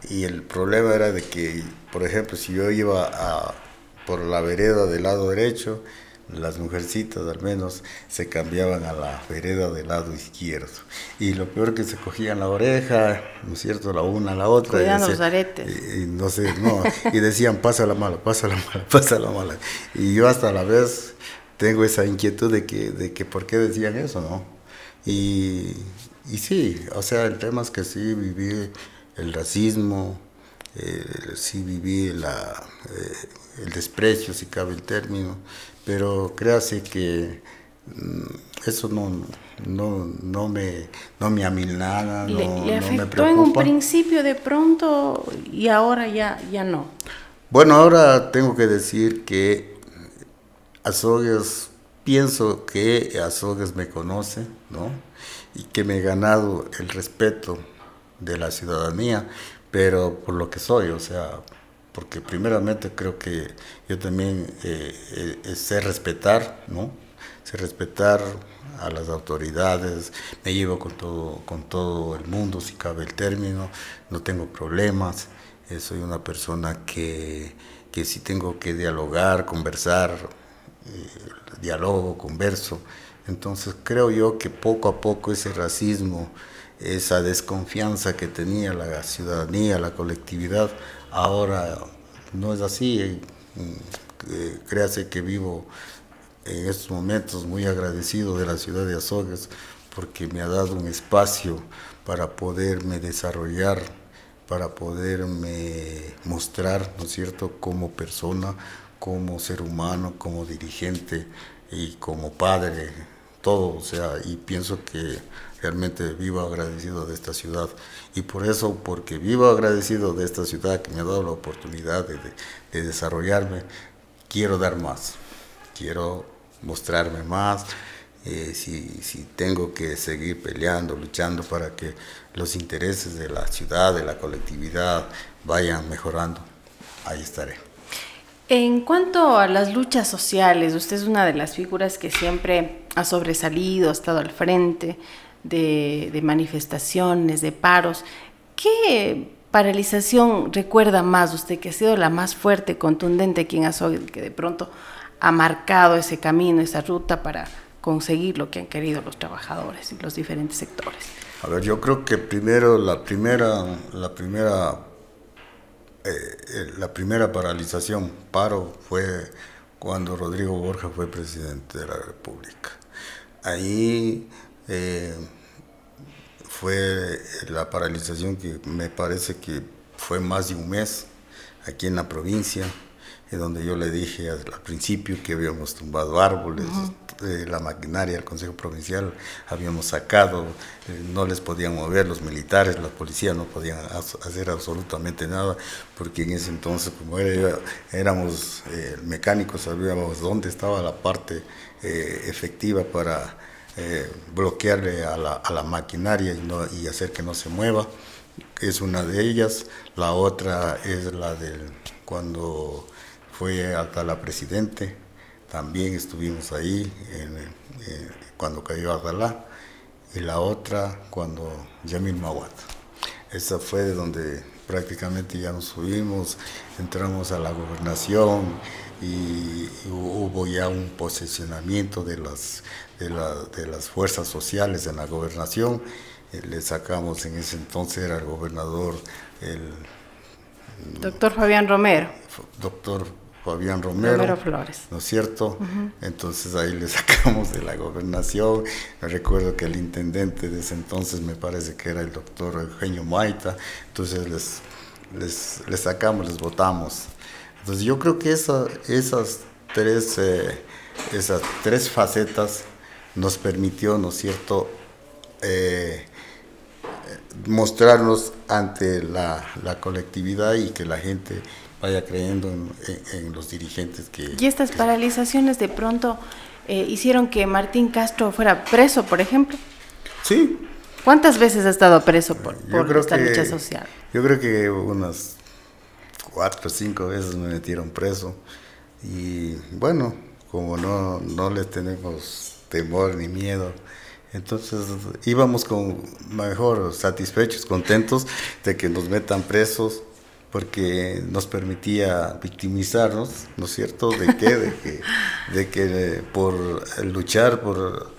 y el problema era de que, por ejemplo, si yo iba por la vereda del lado derecho, las mujercitas al menos se cambiaban a la vereda del lado izquierdo, y lo peor que se cogían la oreja, ¿no es cierto?, la una a la otra, cuidando los aretes, y decían pasa la mala, y yo hasta a la vez tengo esa inquietud de que por qué decían eso, ¿no? Y sí, o sea, el tema es que sí viví el racismo, sí viví el desprecio, si cabe el término, pero créase que eso no me amilana, ¿Le afectó me preocupa. En un principio de pronto y ahora ya no? Bueno, ahora tengo que decir que Azogues pienso que Azogues me conoce, ¿no? Y que me he ganado el respeto de la ciudadanía, pero por lo que soy, o sea, porque primeramente creo que yo también sé respetar, ¿no? Sé respetar a las autoridades, me llevo con todo el mundo, si cabe el término, no tengo problemas, soy una persona que si tengo que dialogar, conversar, dialogo, converso. Entonces creo yo que poco a poco ese racismo, esa desconfianza que tenía la ciudadanía, la colectividad, ahora no es así. Créase que vivo en estos momentos muy agradecido de la ciudad de Azogues porque me ha dado un espacio para poderme desarrollar, para poderme mostrar, ¿no es cierto?, como persona, como ser humano, como dirigente y como padre, todo, o sea, y pienso que realmente vivo agradecido de esta ciudad. Y por eso, porque vivo agradecido de esta ciudad que me ha dado la oportunidad de desarrollarme, quiero dar más, quiero mostrarme más, si tengo que seguir peleando, luchando para que los intereses de la ciudad, de la colectividad vayan mejorando, ahí estaré. En cuanto a las luchas sociales, usted es una de las figuras que siempre ha sobresalido, ha estado al frente de manifestaciones, de paros. ¿Qué paralización recuerda más usted que ha sido la más fuerte, contundente aquí en Azogues, que de pronto ha marcado ese camino, esa ruta para conseguir lo que han querido los trabajadores y los diferentes sectores? A ver, yo creo que primero la primera paralización, paro, fue cuando Rodrigo Borja fue presidente de la República. Ahí fue la paralización que me parece que fue más de un mes aquí en la provincia, donde yo le dije al principio que habíamos tumbado árboles, la maquinaria del Consejo Provincial habíamos sacado, no les podían mover los militares, la policía no podían hacer absolutamente nada, porque en ese entonces, como éramos mecánicos, sabíamos dónde estaba la parte efectiva para bloquearle a la maquinaria y hacer que no se mueva. Es una de ellas. La otra es la del cuando fue Abdalá presidente, también estuvimos ahí cuando cayó Abdalá, y la otra cuando Yamil Mawad. Esa fue de donde prácticamente ya nos subimos, entramos a la gobernación y hubo ya un posesionamiento de las fuerzas sociales en la gobernación. Le sacamos, en ese entonces era el gobernador, Doctor Fabián Romero. Doctor Fabián Romero Flores. ¿No es cierto? Entonces ahí le sacamos de la gobernación. Recuerdo que el intendente de ese entonces me parece que era el doctor Eugenio Maita. Entonces les sacamos, les votamos. Entonces yo creo que esas tres facetas nos permitió, ¿no es cierto?, mostrarnos ante la colectividad y que la gente vaya creyendo en los dirigentes que... ¿Y estas paralizaciones de pronto hicieron que Martín Castro fuera preso, por ejemplo? Sí. ¿Cuántas veces ha estado preso por esta lucha social? Yo creo que unas 4 o 5 veces me metieron preso. Y bueno, como no les tenemos temor ni miedo, entonces íbamos mejor satisfechos, contentos de que nos metan presos, porque nos permitía victimizarnos, ¿no es cierto? ¿De qué? De que por luchar por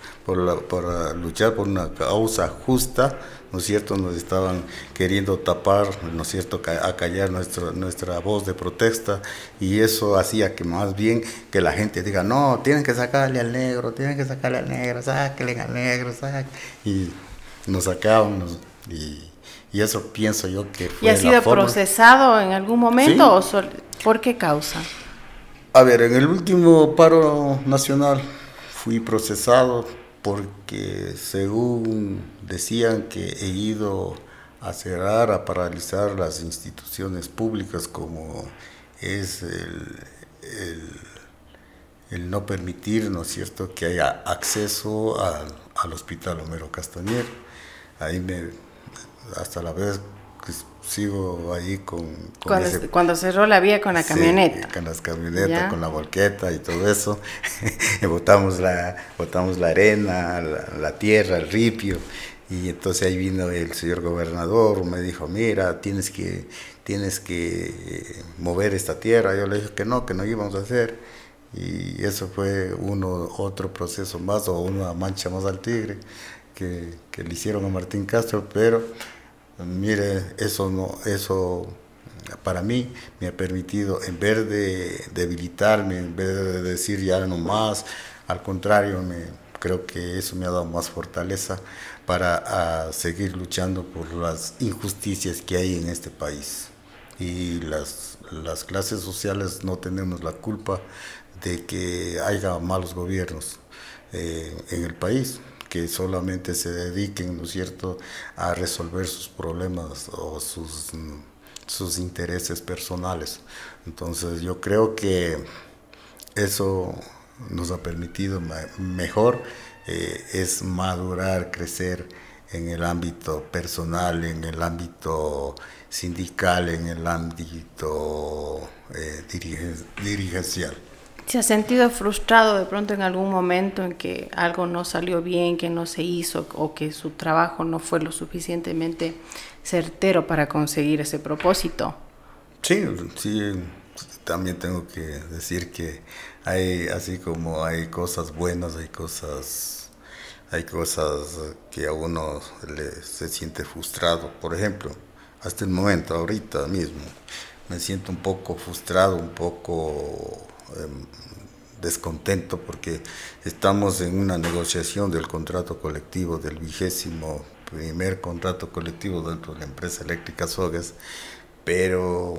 una causa justa, ¿no es cierto?, nos estaban queriendo tapar, ¿no es cierto?, acallar nuestra voz de protesta, y eso hacía que más bien que la gente diga, no, tienen que sacarle al negro, sáquenle al negro, y nos sacaban, y eso pienso yo que fue. ¿Y ha sido procesado en algún momento? ¿Sí? ¿Por qué causa? A ver, en el último paro nacional fui procesado porque según decían que he ido a cerrar, a paralizar las instituciones públicas como es el no permitir, ¿no es cierto?, que haya acceso al hospital Homero Castañer. Ahí hasta la vez que sigo ahí cuando cerró la vía con la camioneta. Con las camionetas, ¿ya?, con la volqueta y todo eso. botamos la arena, la tierra, el ripio. Y entonces ahí vino el señor gobernador, me dijo, mira, tienes que mover esta tierra. Yo le dije que no íbamos a hacer. Y eso fue otro proceso más, o una mancha más al tigre que le hicieron a Martín Castro. Pero mire, eso para mí me ha permitido, en vez de debilitarme, en vez de decir ya no más, al contrario, creo que eso me ha dado más fortaleza para seguir luchando por las injusticias que hay en este país. Y las clases sociales no tenemos la culpa de que haya malos gobiernos en el país, que solamente se dediquen, ¿no es cierto?, a resolver sus problemas o sus intereses personales. Entonces yo creo que eso nos ha permitido mejor es madurar, crecer en el ámbito personal, en el ámbito sindical, en el ámbito dirigencial. ¿Se ha sentido frustrado de pronto en algún momento en que algo no salió bien, que no se hizo, o que su trabajo no fue lo suficientemente certero para conseguir ese propósito? Sí, también tengo que decir que así como hay cosas buenas, hay cosas que a uno se siente frustrado. Por ejemplo, hasta el momento, ahorita mismo, me siento un poco frustrado, un poco descontento, porque estamos en una negociación del contrato colectivo, del 21º contrato colectivo dentro de la empresa eléctrica Sogues, pero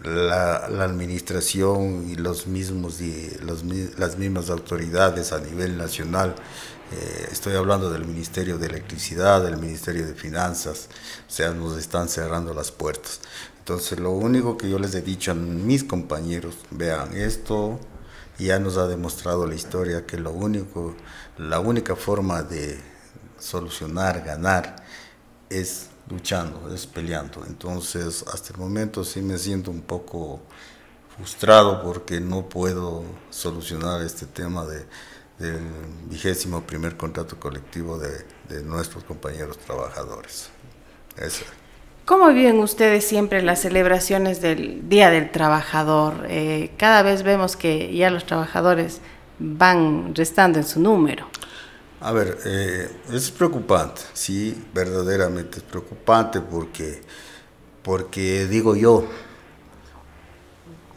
la administración y las mismas autoridades a nivel nacional, estoy hablando del Ministerio de Electricidad, del Ministerio de Finanzas, o sea, nos están cerrando las puertas. Entonces, lo único que yo les he dicho a mis compañeros, vean, esto ya nos ha demostrado la historia que la única forma de solucionar, ganar, es luchando, es peleando. Entonces, hasta el momento sí me siento un poco frustrado porque no puedo solucionar este tema del 21º contrato colectivo de nuestros compañeros trabajadores. Eso. ¿Cómo viven ustedes siempre las celebraciones del Día del Trabajador? Cada vez vemos que ya los trabajadores van restando en su número. A ver, es preocupante, sí, verdaderamente es preocupante porque digo yo,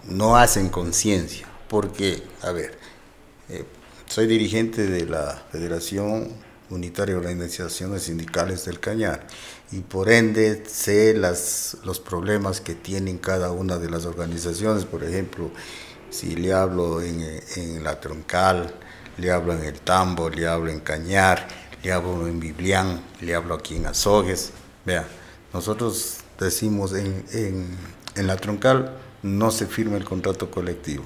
no hacen conciencia, porque, a ver, soy dirigente de la Federación Unitaria de Organizaciones Sindicales del Cañar y por ende sé los problemas que tienen cada una de las organizaciones. Por ejemplo, si le hablo en la Troncal, le hablo en el Tambo, le hablo en Cañar, le hablo en Biblián, le hablo aquí en Azogues. Vea, nosotros decimos en la Troncal no se firma el contrato colectivo.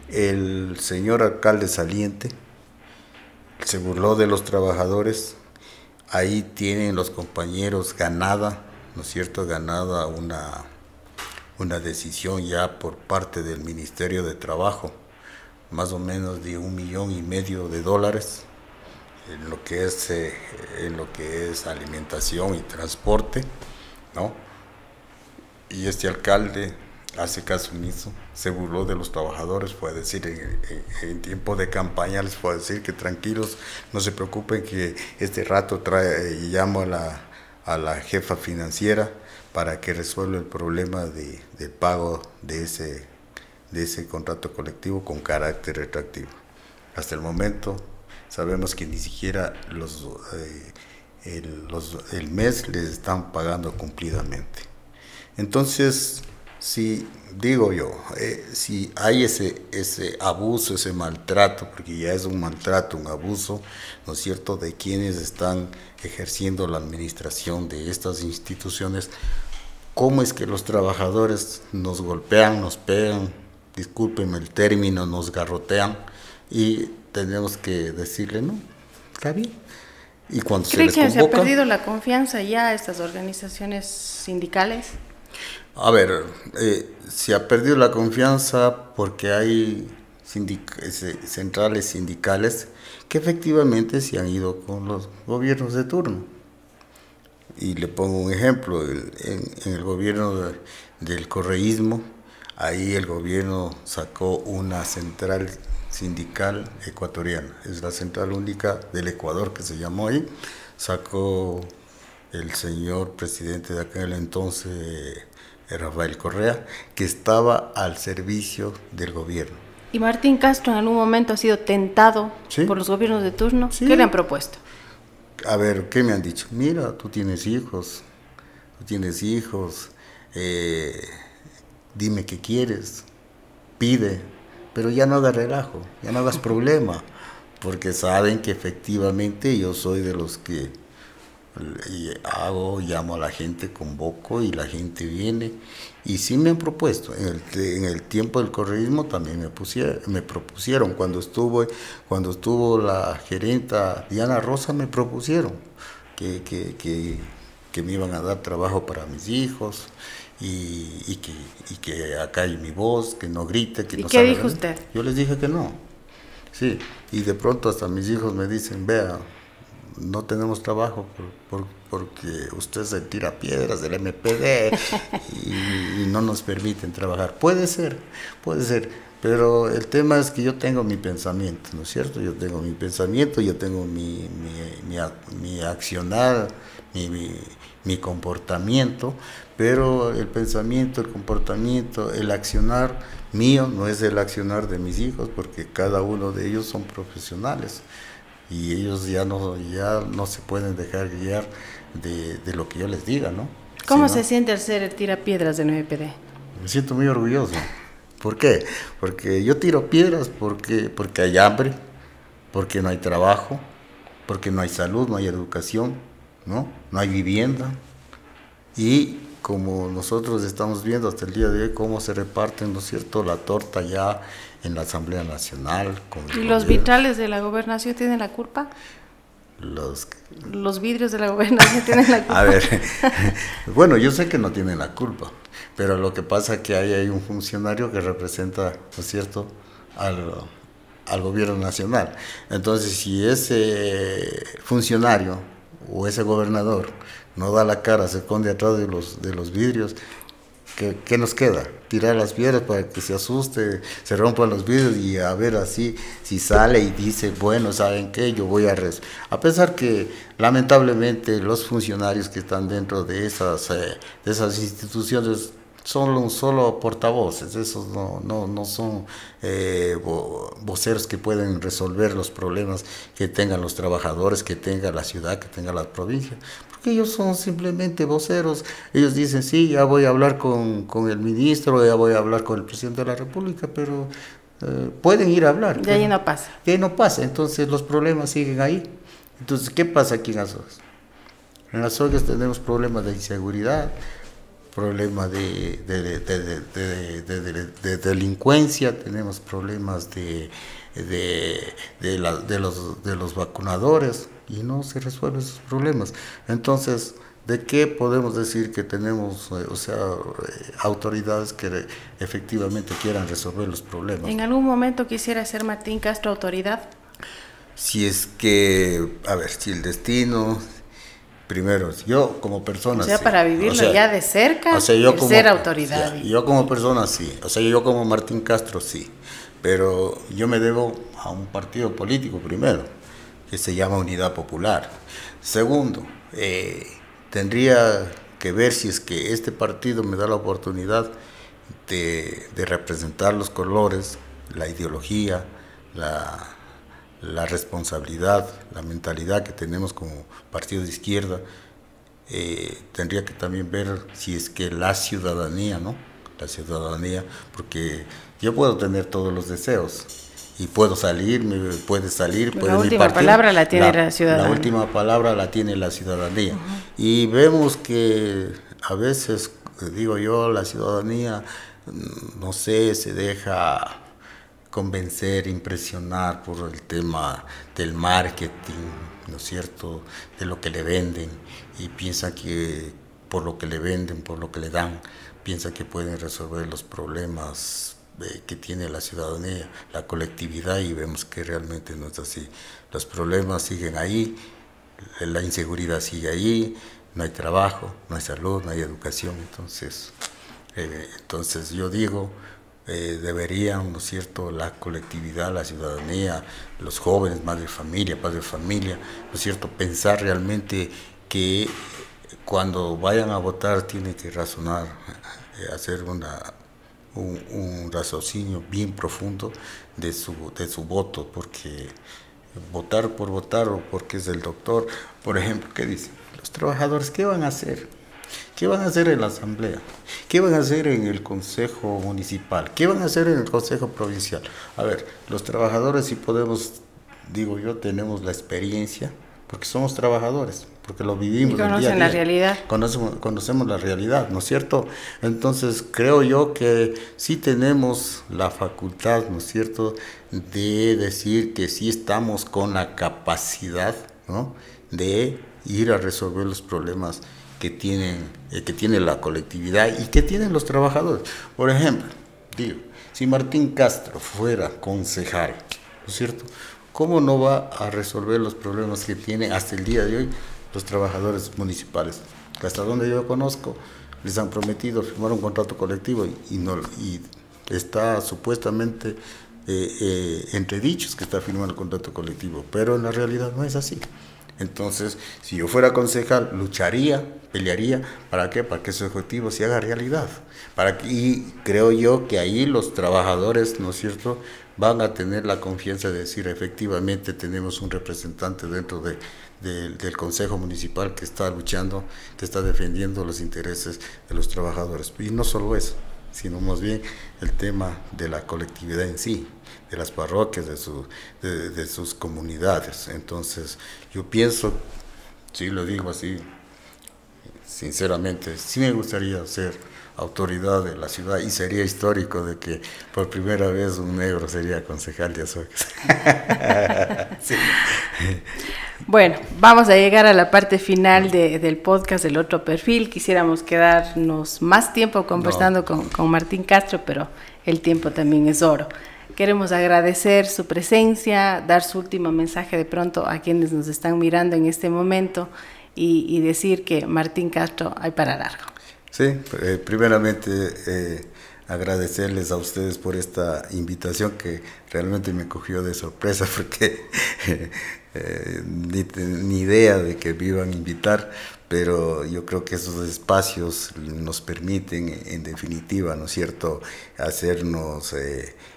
El señor alcalde saliente se burló de los trabajadores. Ahí tienen los compañeros ganada, ¿no es cierto?, ganada una decisión ya por parte del Ministerio de Trabajo, más o menos de $1,5 millones en lo que es alimentación y transporte, ¿no? Y este alcalde hace caso omiso, se burló de los trabajadores, fue a decir en tiempo de campaña, les fue a decir que tranquilos, no se preocupen, que este rato llamo a la jefa financiera para que resuelva el problema del pago de ese contrato colectivo con carácter retroactivo. Hasta el momento sabemos que ni siquiera el mes les están pagando cumplidamente. Entonces, si digo yo, si hay ese abuso, ese maltrato, porque ya es un maltrato, un abuso, ¿no es cierto?, de quienes están ejerciendo la administración de estas instituciones, ¿cómo es que los trabajadores nos golpean, nos pegan discúlpenme el término, nos garrotean y tenemos que decirle, no, está bien. Y cuando ¿Cree se les que convoca, se ha perdido la confianza ya a estas organizaciones sindicales? a ver, se ha perdido la confianza porque hay centrales sindicales que efectivamente se han ido con los gobiernos de turno. Y le pongo un ejemplo, en el gobierno del correísmo, ahí el gobierno sacó una central sindical ecuatoriana, es la central única del Ecuador que se llamó ahí, sacó el señor presidente de aquel entonces, Rafael Correa, que estaba al servicio del gobierno. ¿Y Martín Castro en algún momento ha sido tentado ¿Sí? por los gobiernos de turno? Sí. ¿Qué le han propuesto? A ver, ¿qué me han dicho? Mira, tú tienes hijos, dime qué quieres, pide, pero ya no hagas relajo, ya no hagas problema, porque saben que efectivamente yo soy de los que llamo a la gente, convoco y la gente viene. Y sí me han propuesto, en el tiempo del correísmo también me propusieron, cuando estuvo la gerenta Diana Rosa me propusieron que me iban a dar trabajo para mis hijos y que acá hay mi voz, que no grite, que ¿Y no qué salga. dijo usted? Yo les dije que no, sí, y de pronto hasta mis hijos me dicen, vea, no tenemos trabajo porque usted se tira piedras del MPD y no nos permiten trabajar. Puede ser, pero el tema es que yo tengo mi pensamiento, ¿no es cierto? Yo tengo mi pensamiento, yo tengo mi accionar, mi comportamiento, pero el pensamiento, el comportamiento, el accionar mío no es el accionar de mis hijos, porque cada uno de ellos son profesionales. Y ellos ya no se pueden dejar guiar de lo que yo les diga, ¿no? ¿Cómo ¿no? se siente al ser el tirapiedras del NPD? Me siento muy orgulloso. ¿Por qué? Porque yo tiro piedras porque hay hambre, porque no hay trabajo, porque no hay salud, no hay educación, ¿no? No hay vivienda. Y como nosotros estamos viendo hasta el día de hoy cómo se reparten, ¿no es cierto?, la torta ya en la Asamblea Nacional. ¿Y los vitrales de la gobernación tienen la culpa? Los vidrios de la gobernación tienen la culpa. A ver, bueno, yo sé que no tienen la culpa, pero lo que pasa es que ahí hay un funcionario que representa, ¿no es cierto?, al gobierno nacional. Entonces, si ese funcionario o ese gobernador no da la cara, se esconde atrás de los vidrios, ¿qué nos queda? Tirar las piedras para que se asuste, se rompan los vidrios y a ver así, si sale y dice, bueno, ¿saben qué? Yo voy a pesar que lamentablemente los funcionarios que están dentro de esas instituciones son solo portavoces, esos no son voceros que pueden resolver los problemas que tengan los trabajadores, que tenga la ciudad, que tenga la provincia, porque ellos son simplemente voceros. Ellos dicen, sí, ya voy a hablar con el ministro, ya voy a hablar con el presidente de la República, pero pueden ir a hablar. De ahí no pasa. De ahí no pasa, entonces los problemas siguen ahí. Entonces, ¿qué pasa aquí en Azogues? En Azogues tenemos problemas de inseguridad, problemas de delincuencia, tenemos problemas de los vacunadores y no se resuelven esos problemas. Entonces, ¿de qué podemos decir que tenemos, autoridades que efectivamente quieran resolver los problemas? ¿En algún momento quisiera ser Martín Castro autoridad? Si es que, a ver, si el destino... Primero, yo como persona o sea, sí. para vivirlo ya de cerca, ser autoridad. Sí, yo como persona sí, yo como Martín Castro sí, pero yo me debo a un partido político primero, que se llama Unidad Popular. Segundo, tendría que ver si es que este partido me da la oportunidad de representar los colores, la ideología, la responsabilidad, la mentalidad que tenemos como partido de izquierda. Tendría que también ver si es que la ciudadanía, ¿no? La ciudadanía, porque yo puedo tener todos los deseos y puedo salir, puede salir, puede la última palabra la tiene la ciudadanía. La última palabra la tiene la ciudadanía. Y vemos que a veces, digo yo, la ciudadanía no sé, se deja convencer, impresionar por el tema del marketing, ¿no es cierto?, de lo que le venden, y piensa que por lo que le venden, por lo que le dan, piensa que pueden resolver los problemas que tiene la ciudadanía, la colectividad, y vemos que realmente no es así. Los problemas siguen ahí, la inseguridad sigue ahí, no hay trabajo, no hay salud, no hay educación. Entonces yo digo, deberían, ¿no es cierto?, la colectividad, la ciudadanía, los jóvenes, madre de familia, padre de familia, ¿no es cierto?, pensar realmente que cuando vayan a votar tienen que razonar, hacer un raciocinio bien profundo de su voto, porque votar por votar o porque es el doctor, por ejemplo, ¿qué dicen? Los trabajadores, ¿qué van a hacer? ¿Qué van a hacer en la asamblea? ¿Qué van a hacer en el consejo municipal? ¿Qué van a hacer en el consejo provincial? A ver, los trabajadores, si podemos, digo yo, tenemos la experiencia, porque somos trabajadores, porque lo vivimos. Y conocen la realidad. Conocemos la realidad, ¿no es cierto? Entonces creo yo que sí tenemos la facultad, ¿no es cierto?, de decir que sí estamos con la capacidad, ¿no?, de ir a resolver los problemas que tiene la colectividad y que tienen los trabajadores. Por ejemplo, digo, si Martín Castro fuera concejal, ¿no es cierto?, ¿cómo no va a resolver los problemas que tienen hasta el día de hoy los trabajadores municipales? Hasta donde yo conozco, les han prometido firmar un contrato colectivo y está supuestamente entre dichos que está firmando el contrato colectivo, pero en la realidad no es así. Entonces, si yo fuera concejal, lucharía, pelearía, ¿para qué? Para que ese objetivo se haga realidad. Y creo yo que ahí los trabajadores, ¿no es cierto?, van a tener la confianza de decir, efectivamente tenemos un representante dentro del Consejo Municipal que está luchando, que está defendiendo los intereses de los trabajadores. Y no solo eso, sino más bien el tema de la colectividad en sí, de las parroquias, de sus comunidades. Entonces, yo pienso, sí lo digo así, sinceramente, sí me gustaría ser autoridad de la ciudad, y sería histórico de que por primera vez un negro sería concejal de Azogues. Sí. Bueno, vamos a llegar a la parte final del podcast del otro perfil. Quisiéramos quedarnos más tiempo conversando con Martín Castro, pero el tiempo también es oro. Queremos agradecer su presencia, dar su último mensaje de pronto a quienes nos están mirando en este momento y decir que Martín Castro hay para largo. Sí, primeramente agradecerles a ustedes por esta invitación que realmente me cogió de sorpresa, porque ni idea de que me iban a invitar, pero yo creo que esos espacios nos permiten, en definitiva, ¿no es cierto?, hacernos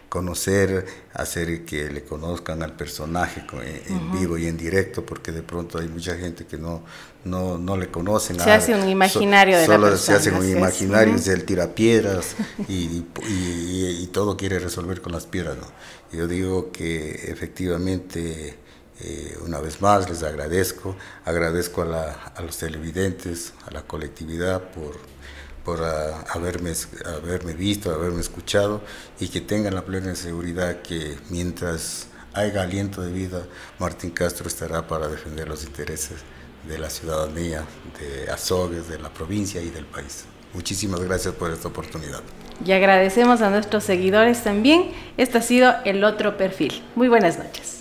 conocer, hacer que le conozcan al personaje en vivo y en directo, porque de pronto hay mucha gente que no le conocen. Se hace un imaginario de la persona. Solo se hace un imaginario, es el tirapiedras y todo quiere resolver con las piedras, ¿no? Yo digo que efectivamente, una vez más les agradezco a los televidentes, a la colectividad por haberme visto, haberme escuchado, y que tengan la plena seguridad que mientras haya aliento de vida, Martín Castro estará para defender los intereses de la ciudadanía, de Azogues, de la provincia y del país. Muchísimas gracias por esta oportunidad. Y agradecemos a nuestros seguidores también. Esto ha sido El Otro Perfil. Muy buenas noches.